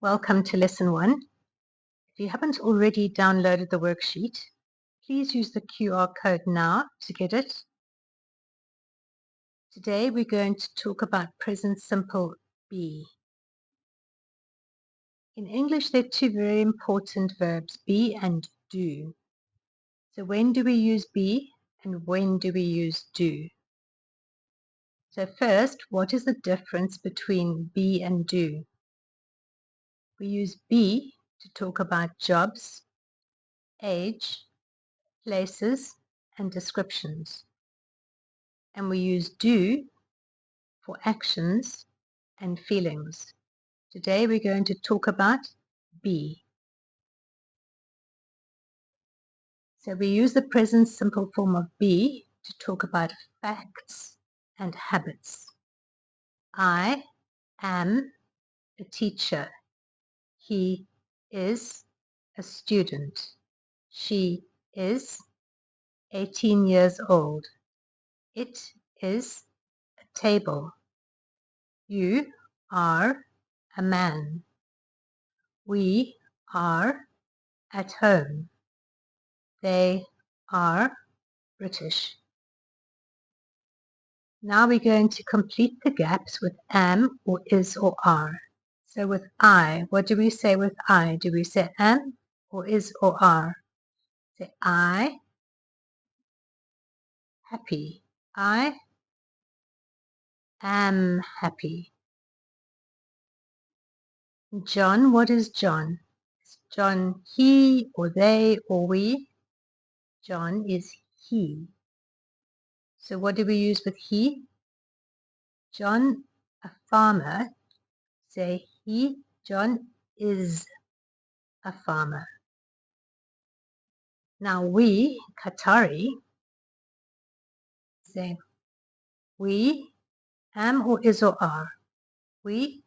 Welcome to Lesson 1. If you haven't already downloaded the worksheet, please use the QR code now to get it. Today we're going to talk about present simple be. In English, there are two very important verbs, be and do. So when do we use be and when do we use do? So first, what is the difference between be and do? We use be to talk about jobs, age, places, and descriptions. And we use do for actions and feelings. Today we're going to talk about be. So we use the present simple form of be to talk about facts and habits. I am a teacher. He is a student. She is 18 years old. It is a table. You are a man. We are at home. They are British. Now we're going to complete the gaps with am or is or are. So with I, what do we say with I? Do we say am or is or are? Say I happy. I am happy. John, what is John? Is John he or they or we? John is he. So what do we use with he? John, a farmer, say John is a farmer. Now we, Qatari, say we, am or is or are. We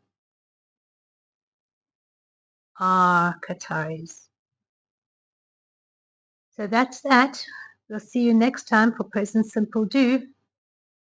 are Qataris. So that's that. We'll see you next time for present simple do.